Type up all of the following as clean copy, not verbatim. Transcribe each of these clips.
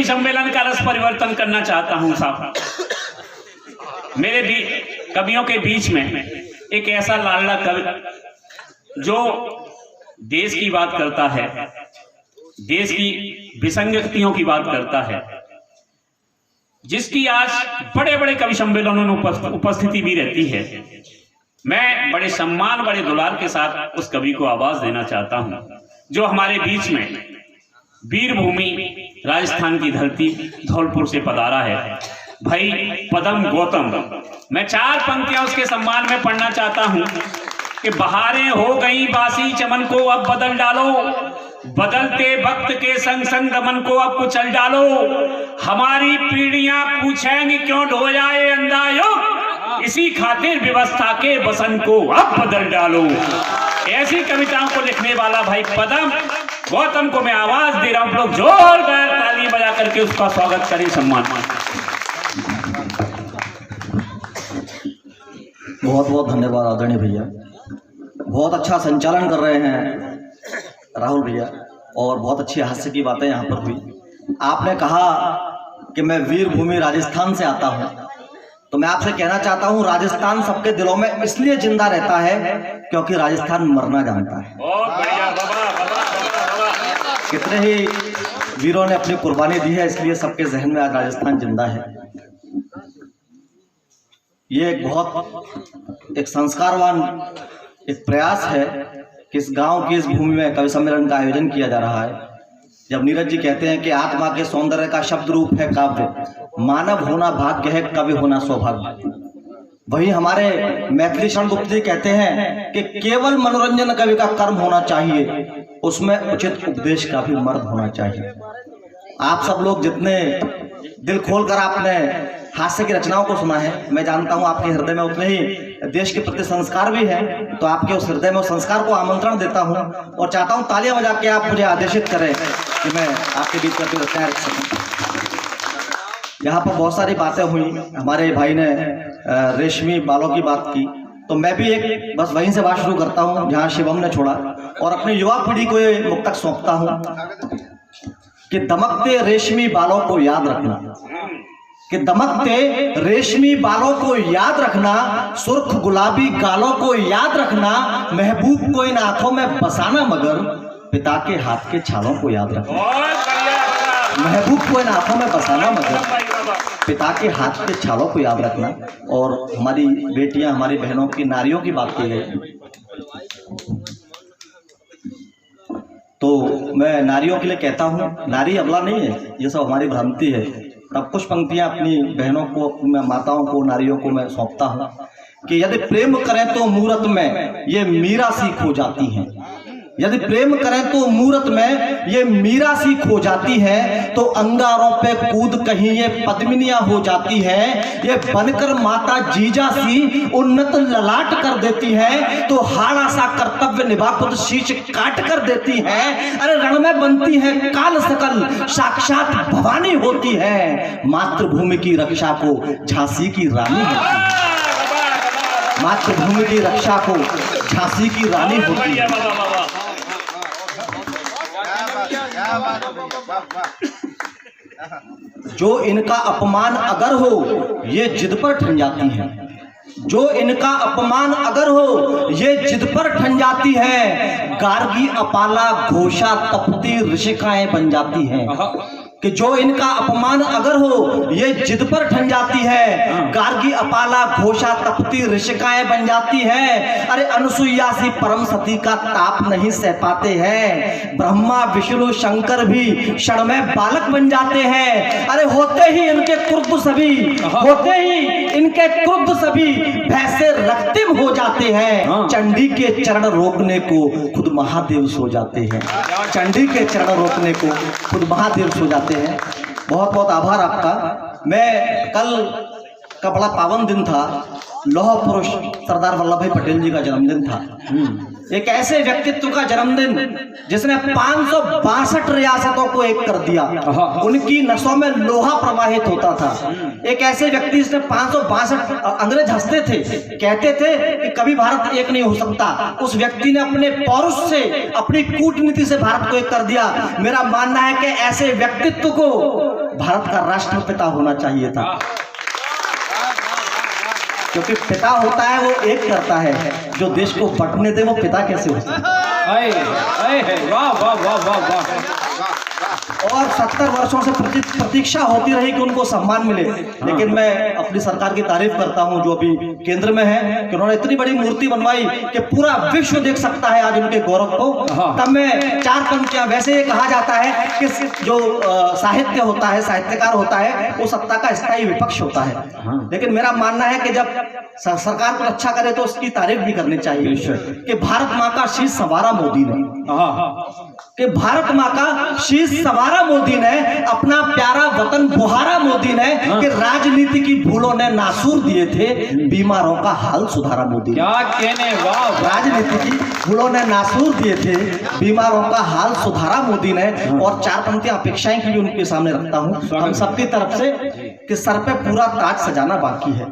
सम्मेलन का रस परिवर्तन करना चाहता हूं साहब। मेरे भी कवियों के बीच में एक ऐसा लाडला कवि जो देश की बात करता है, देश की विसंगतियों की बात करता है, जिसकी आज बड़े बड़े कवि सम्मेलनों में उपस्थिति भी रहती है। मैं बड़े सम्मान, बड़े दुलार के साथ उस कवि को आवाज देना चाहता हूं जो हमारे बीच में वीरभूमि राजस्थान की धरती धौलपुर से पधारा है, भाई पदम गौतम। मैं 4 पंक्तियां उसके सम्मान में पढ़ना चाहता हूं कि बहारें हो गई बासी चमन को अब बदल डालो, बदलते वक्त के संग संग रमन को अब कुचल डालो, हमारी पीढ़ियां पूछेंगी क्यों ढो जाए अंधायुग, इसी खातिर व्यवस्था के वसन को अब बदल डालो। ऐसी कविताओं को लिखने वाला भाई पदम गौतम को मैं आवाज दे रहा हूं। लोग जोरदार ताली बजा करके उसका स्वागत करें, सम्मान। बहुत बहुत धन्यवाद आदरणीय भैया, बहुत अच्छा संचालन कर रहे हैं राहुल भैया, और बहुत अच्छी हास्य की बातें यहाँ पर हुई। आपने कहा कि मैं वीरभूमि राजस्थान से आता हूँ, तो मैं आपसे कहना चाहता हूँ राजस्थान सबके दिलों में इसलिए जिंदा रहता है क्योंकि राजस्थान मरना जानता है। बहुत बढ़िया, कितने ही वीरों ने अपनी कुर्बानी दी है, इसलिए सबके जहन में आज राजस्थान जिंदा है। ये एक बहुत एक संस्कारवान एक प्रयास है कि इस गांव की इस भूमि में कवि सम्मेलन का आयोजन किया जा रहा है। जब नीरज जी कहते हैं कि आत्मा के सौंदर्य का शब्द रूप है काव्य, मानव होना भाग्य है, कवि होना सौभाग्य। वही हमारे मैथिली शरण गुप्त जी कहते हैं कि केवल मनोरंजन कवि का कर्म होना चाहिए, उसमें उचित उपदेश का भी मर्द होना चाहिए। आप सब लोग जितने दिल खोलकर आपने हास्य की रचनाओं को सुना है, मैं जानता हूं आपके हृदय में उतने ही देश के प्रति संस्कार भी है, तो आपके उस हृदय में उस संस्कार को आमंत्रण देता हूं और चाहता हूं तालियां बजा के आप मुझे आदेशित करें कि मैं आपके बीच में रचनाएं रख सकूं। यहाँ पर बहुत सारी बातें हुई, हमारे भाई ने रेशमी बालों की बात की, तो मैं भी एक बस वहीं से बात शुरू करता हूँ जहाँ शिवम ने छोड़ा, और अपनी युवा पीढ़ी को ये मुक्तक सौंपता हूँ कि दमकते रेशमी बालों को याद रखना, कि दमकते रेशमी बालों को याद रखना, सुर्ख गुलाबी गालों को याद रखना, महबूब को इन आंखों में बसाना, मगर पिता के हाथ के छालों को याद रखना। महबूब को इन आंखों में बसाना, मगर पिता के हाथ के छालों को याद रखना। और हमारी बेटियां, हमारी बहनों की, नारियों की बात की गई, तो मैं नारियों के लिए कहता हूँ, नारी अबला नहीं है, ये सब हमारी भ्रांति है। अब कुछ पंक्तियां अपनी बहनों को, माताओं को, नारियों को मैं सौंपता हूँ कि यदि प्रेम करें तो मूरत में ये मीरा सी खो जाती हैं, यदि प्रेम करें तो मूरत में ये मीरा सी खो जाती है, तो अंगारों पे कूद कहीं ये पद्मिनियां हो जाती है, ये बनकर माता जीजा सी उन्नत ललाट कर देती है, तो हाड़ा सा कर्तव्य निभा खुद शीश काट कर देती है। अरे रण में बनती है काल सकल, साक्षात भवानी होती है, मातृभूमि की रक्षा को झांसी की रानी होती है, मातृभूमि की रक्षा को झांसी की रानी होती है। जो इनका अपमान अगर हो ये जिद पर ठन जाती है, जो इनका अपमान अगर हो ये जिद पर ठन जाती है, गार्गी अपाला घोषा तपती ऋषिकाएं बन जाती हैं। कि जो इनका अपमान अगर हो ये जिद पर ठन जाती है, गार्गी अपाला घोषा तपती ऋषिकाएं बन जाती है। अरे अनुसुईया सी परम सती का ताप नहीं सह पाते हैं, ब्रह्मा विष्णु शंकर भी क्षण में बालक बन जाते हैं। अरे होते ही इनके क्रुद्ध सभी, होते ही इनके क्रुद्ध सभी भैंसे रक्तिम हो जाते हैं, चंडी के चरण रोकने को खुद महादेव सो जाते हैं, चंडी के चरण रोकने को खुद महादेव सो जाते हैं। बहुत बहुत आभार आपका। मैं कल का बड़ा पावन दिन था, लौह पुरुष सरदार वल्लभ भाई पटेल जी का जन्मदिन था। एक ऐसे व्यक्तित्व का जन्मदिन जिसने 562 रियासतों को एक कर दिया, उनकी नसों में लोहा प्रवाहित होता था। एक ऐसे व्यक्ति जिसने 562, अंग्रेज हंसते थे, कहते थे कि कभी भारत एक नहीं हो सकता, उस व्यक्ति ने अपने पौरुष से, अपनी कूटनीति से भारत को एक कर दिया। मेरा मानना है कि ऐसे व्यक्तित्व को भारत का राष्ट्रपिता होना चाहिए था, क्योंकि पिता होता है वो एक करता है, जो देश को बंटने दे वो पिता कैसे हो सकता है। वाह वाह वाह वाह वाह। और 70 वर्षों से प्रतीक्षा होती रही कि उनको सम्मान मिले, लेकिन मैं अपनी सरकार की तारीफ करता हूं जो अभी केंद्र में है, कि उन्होंने इतनी बड़ी मूर्ति बनवाई कि पूरा विश्व देख सकता है आज उनके गौरव को। तब मैं 4 पंक्तियां, वैसे ये कहा जाता है कि जो साहित्य होता है, साहित्यकार होता है, वो सत्ता का स्थायी विपक्ष होता है, लेकिन मेरा मानना है कि जब सरकार को अच्छा करे तो उसकी तारीफ भी करनी चाहिए कि भारत माँ का शीश संवारा मोदी ने, कि भारत माँ का शीश संवारा मोदी ने, अपना प्यारा वतन बुहारा मोदी ने, कि राजनीति की भूलों ने नासूर दिए थे, बीमारों का हाल सुधारा मोदी ने। क्या कहने, वाह। राजनीति की भूलों ने नासूर दिए थे, बीमारों का हाल सुधारा मोदी ने। और 4 पंक्तियां अपेक्षाएं की भी उनके सामने रखता हूं हम सबकी तरफ से, कि सर पे पूरा ताज सजाना बाकी है,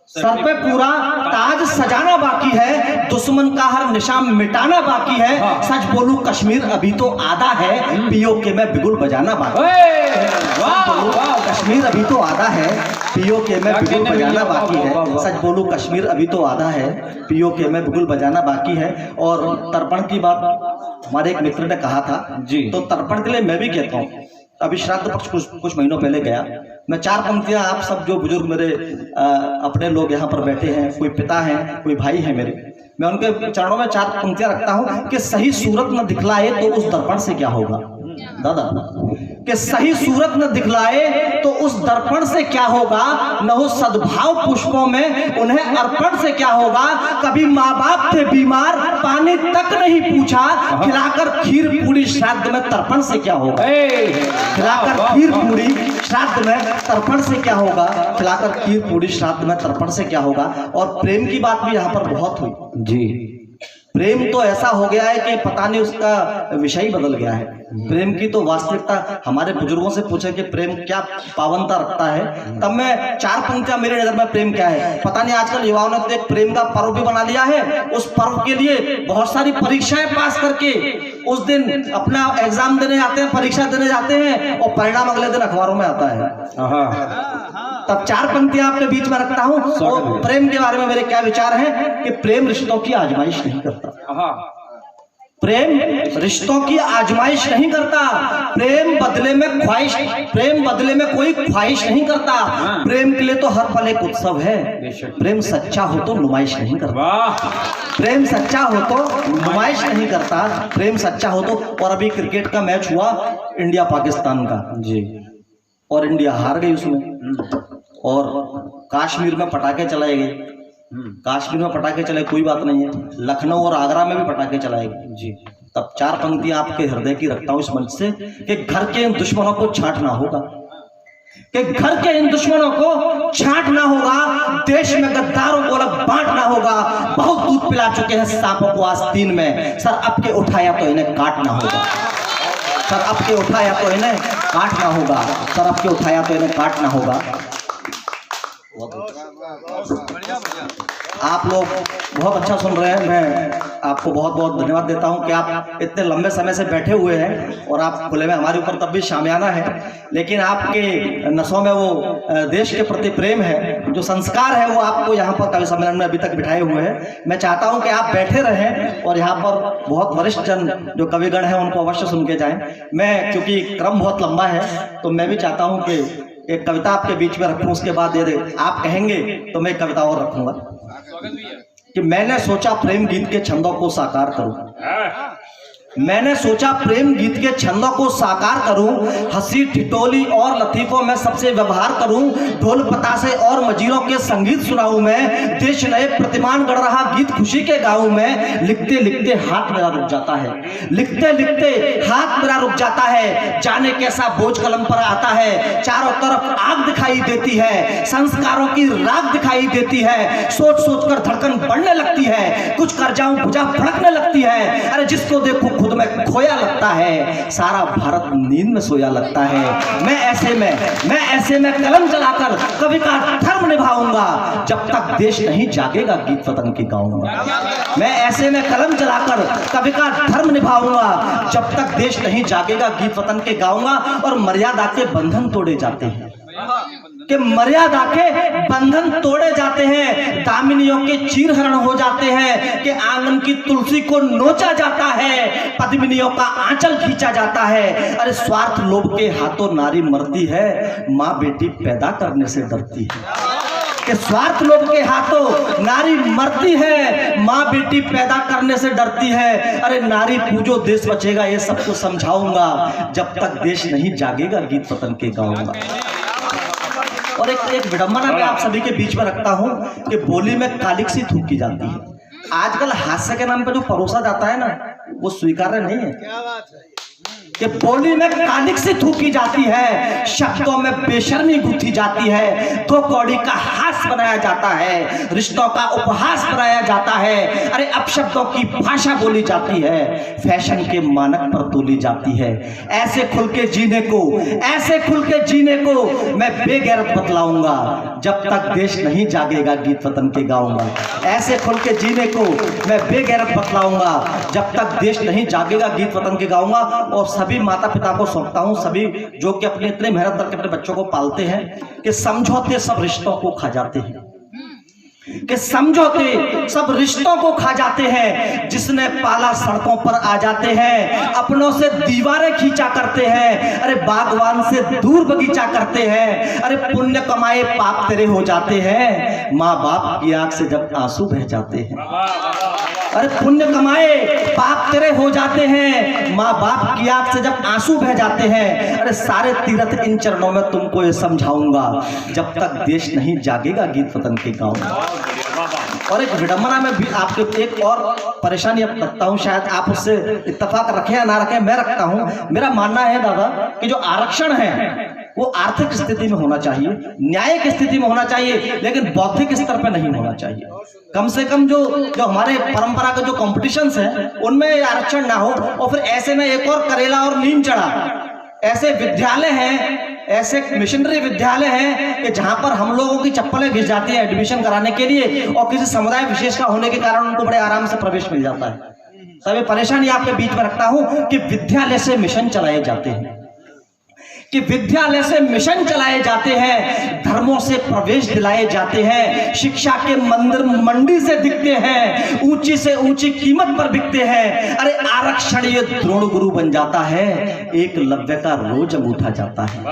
सर पे पूरा ताज सजाना बाकी है, दुश्मन का हर निशान मिटाना बाकी है, सच बोलूं कश्मीर अभी तो आधा है, पीओके में बिगुल बजाना बाकी है। कश्मीर अभी तो आधा है, पीओके में बिगुल बजाना बाकी है, सच बोलूं कश्मीर अभी तो आधा है, पीओके में बिगुल बजाना बाकी है। और तर्पण की बात हमारे एक मित्र ने कहा था जी, तो तर्पण के लिए मैं भी कहता हूँ, अभी श्राद्ध पक्ष कुछ महीनों पहले गया मैं। 4 पंक्तियां, आप सब जो बुजुर्ग मेरे अपने लोग यहाँ पर बैठे हैं, कोई पिता हैं, कोई भाई हैं मेरे, मैं उनके चरणों में 4 पंक्तियां रखता हूं कि सही सूरत न दिखलाए तो उस दर्पण से क्या होगा। दादा, कि सही सूरत न दिखलाए तो उस दर्पण से क्या होगा, न हो सद्भाव पुष्पों में उन्हें अर्पण से क्या होगा। कभी माँ बाप थे बीमार, पानी तक नहीं पूछा, खिलाकर खीर पूरी श्राद्ध में तर्पण से क्या होगा। खिलाकर खीर पूरी श्राद्ध में तर्पण से क्या होगा, खिलाकर खीर पूरी श्राद्ध में तर्पण से क्या होगा। और प्रेम की बात भी यहाँ पर बहुत हुई जी। प्रेम तो ऐसा हो गया है कि पता नहीं उसका विषय ही बदल गया है। प्रेम की तो वास्तविकता हमारे बुजुर्गों से पूछे कि प्रेम क्या पावनता रखता है, तब मैं 4 पंक्तियां मेरे नजर में प्रेम क्या है। पता नहीं आजकल युवाओं ने तो एक प्रेम का पर्व भी बना लिया है, उस पर्व के लिए बहुत सारी परीक्षाएं पास करके उस दिन अपना एग्जाम देने जाते हैं, परीक्षा देने जाते हैं, और परिणाम अगले दिन अखबारों में आता है। तब 4 पंक्तियां आपके बीच में रखता हूं। और प्रेम के बारे में मेरे क्या विचार हैं कि प्रेम रिश्तों की आजमाइश नहीं करता। प्रेम रिश्तों की आजमाइश नहीं करता, प्रेम बदले में ख्वाहिश, प्रेम बदले में कोई ख्वाहिश नहीं करता। प्रेम के लिए तो हर पल एक उत्सव है। प्रेम सच्चा हो तो नुमाइश नहीं करता, प्रेम सच्चा हो तो नुमाइश नहीं करता, प्रेम सच्चा हो तो। और अभी क्रिकेट का मैच हुआ इंडिया पाकिस्तान का जी, और इंडिया हार गई उसमें, और कश्मीर में पटाखे चलाए गए। कश्मीर में पटाखे चलाए कोई बात नहीं है, लखनऊ और आगरा में भी पटाखे चलाए गए जी। तब 4 पंक्तियां आपके हृदय की रखता हूं इस मंच से, कि घर के इन दुश्मनों को छांटना होगा, कि घर के इन दुश्मनों को छांटना होगा, देश में गद्दारों को अलग बांटना होगा। बहुत दूध पिला चुके हैं सांपों को आस्तीन में, सर अब के उठाया तो इन्हें काटना होगा, सर अब के उठाया तो इन्हें काटना होगा, सर अब के उठाया तो इन्हें काटना होगा। आप लोग बहुत अच्छा सुन रहे हैं, मैं आपको बहुत बहुत धन्यवाद देता हूं कि आप इतने लंबे समय से बैठे हुए हैं, और आप खुले में हमारे ऊपर तब भी शामियाना है, लेकिन आपके नसों में वो देश के प्रति प्रेम है, जो संस्कार है वो आपको यहाँ पर कवि सम्मेलन में अभी तक बिठाए हुए हैं। मैं चाहता हूं कि आप बैठे रहें और यहाँ पर बहुत वरिष्ठ जन जो कविगण हैं उनको अवश्य सुन के जाएं। मैं क्योंकि क्रम बहुत लंबा है तो मैं भी चाहता हूँ कि एक कविता आपके बीच में रखूं, उसके बाद दे आप कहेंगे तो मैं एक कविता और रखूंगा कि मैंने सोचा प्रेम गीत के छंदों को साकार करूं, मैंने सोचा प्रेम गीत के छंदों को साकार करूं, हंसी ठिठोली और लतीफों में सबसे व्यवहार करूं, ढोल पतासे और मजीरों के संगीत सुनाऊं मैं, देश नए प्रतिमान गढ़ रहा गीत खुशी के गाऊं मैं। लिखते लिखते हाथ मेरा रुक जाता है, लिखते लिखते हाथ मेरा रुक जाता है, जाने कैसा बोझ कलम पर आता है, चारों तरफ आग दिखाई देती है, संस्कारों की राग दिखाई देती है, सोच सोच कर धड़कन बढ़ने लगती है, कुछ कर जाऊं भुजा फड़कने लगती है, अरे जिसको देखो खुद में खोया लगता है, सारा भारत नींद में सोया लगता है। मैं ऐसे में कलम चलाकर कवि का धर्म निभाऊंगा, जब तक देश नहीं जागेगा गीत वतन के गाऊंगा। मैं ऐसे में कलम चलाकर कवि का धर्म निभाऊंगा, जब तक देश नहीं जागेगा गीत वतन के गाऊंगा। और मर्यादा के बंधन तोड़े जाते हैं, कि मर्यादा के बंधन तोड़े जाते हैं, दामिनियों के चीरहरण हो जाते हैं, कि आंगन की तुलसी को नोचा जाता है, पद्मिनियों का आंचल खींचा जाता है। अरे स्वार्थ लोभ के हाथों नारी मरती है, माँ बेटी पैदा करने से डरती है। कि स्वार्थ लोभ के हाथों नारी मरती है, माँ बेटी पैदा करने से डरती है। अरे नारी पूजो देश बचेगा, ये सबको समझाऊंगा, जब तक देश नहीं जागेगा गीत वतन के गाऊंगा। और एक विडंबना मैं आप सभी के बीच में रखता हूं कि बोली में कालिक सी थूकी जाती है। आजकल हास्य के नाम पर जो परोसा जाता है ना, वो स्वीकार्य नहीं है। कि बोली में कालिक सी थूकी जाती है, शब्दों में बेशर्मी गुथी जाती है, दो कौड़ी का हास बनाया जाता है, रिश्तों का उपहास बनाया जाता है। अरे अपशब्दों की भाषा बोली जाती है, फैशन के मानक पर तोली जाती है। ऐसे खुल के जीने को मैं बेगैरत बतलाऊंगा, जब तक देश नहीं जागेगा गीत वतन के गाऊंगा। ऐसे खुल के जीने को मैं बेगैरत बतलाऊंगा, जब तक देश नहीं जागेगा गीत वतन के गाऊंगा। और सभी माता पिता को सौंपता हूं, सभी जो कि अपने इतने मेहनत करके अपने बच्चों को पालते हैं, कि समझौते सब रिश्तों को खा जाते हैं, कि समझौते सब रिश्तों को खा जाते हैं। जिसने पाला सड़कों पर आ जाते हैं, अपनों से दीवारें खींचा करते हैं। अरे बागवान से दूर बगीचा करते हैं। अरे पुण्य कमाए पाप तेरे हो जाते हैं, माँ बाप की आंख से जब आंसू बह जाते हैं। अरे पुण्य कमाए पाप तेरे हो जाते हैं, माँ बाप की आंख से जब आंसू बह जाते हैं। अरे सारे तीर्थ इन चरणों में तुमको ये समझाऊंगा, जब तक देश नहीं जागेगा गीत वतन के गाऊंगा। और एक विडंबना में भी आपके एक और परेशानी अब रखता हूं, शायद आप उससे इत्तेफाक रखें या ना रखें, मैं रखता हूं। मेरा मानना है दादा कि जो आरक्षण है वो आर्थिक स्थिति में होना चाहिए, न्यायिक स्थिति में होना चाहिए, लेकिन बौद्धिक स्तर पर नहीं होना चाहिए। कम से कम जो हमारे परंपरा के जो कॉम्पिटिशंस हैं उनमें आरक्षण ना हो। और फिर ऐसे में एक और करेला और नीम चढ़ा ऐसे विद्यालय हैं, ऐसे मिशनरी विद्यालय हैं कि जहां पर हम लोगों की चप्पलें घिस जाती है एडमिशन कराने के लिए, और किसी समुदाय विशेष का होने के कारण उनको बड़े आराम से प्रवेश मिल जाता है। तभी परेशानी आपके बीच में रखता हूं कि विद्यालय से मिशन चलाए जाते हैं, कि विद्यालय से मिशन चलाए जाते हैं, धर्मों से प्रवेश दिलाए जाते हैं, शिक्षा के मंदिर मंडी से दिखते हैं, ऊंची से ऊंची कीमत पर बिकते हैं। अरे आरक्षण ये द्रोण गुरु बन जाता है, एकलव्य का रोज अंगूठा जाता है।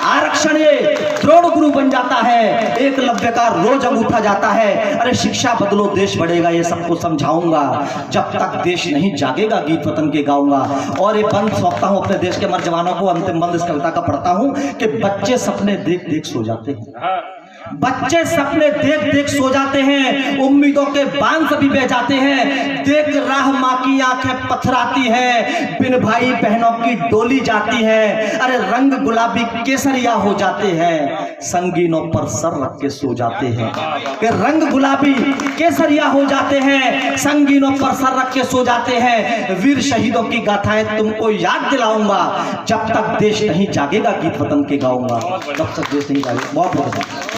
आरक्षण ये द्रोण गुरु बन जाता है, एकलव्य का रोज अंगूठा जाता है। अरे शिक्षा बदलो देश बढ़ेगा, ये सबको समझाऊंगा, जब तक देश नहीं जागेगा गीत वतन के गाऊंगा। और ये बंद सौंपता हूं अपने देश के मर जवानों को, अंतिम बंद इस कविता का पढ़ता हूं कि बच्चे सपने देख देख सो जाते हैं, बच्चे सपने देख देख सो जाते हैं, उम्मीदों के बांध सभी बह जाते हैं। देख राह माँ की आंखें पथराती है, बिन भाई बहनों की डोली जाती है। अरे रंग गुलाबी केसरिया हो जाते हैं, संगीनों पर सर रख के सो जाते हैं। कि रंग गुलाबी केसरिया हो जाते हैं, संगीनों पर सर रख के सो जाते हैं। वीर शहीदों की गाथाएं तुमको याद दिलाऊंगा, जब तक देश नहीं जागेगा गीत वतन के गाऊंगा। जब तक देश नहीं जागेगा। बहुत बहुत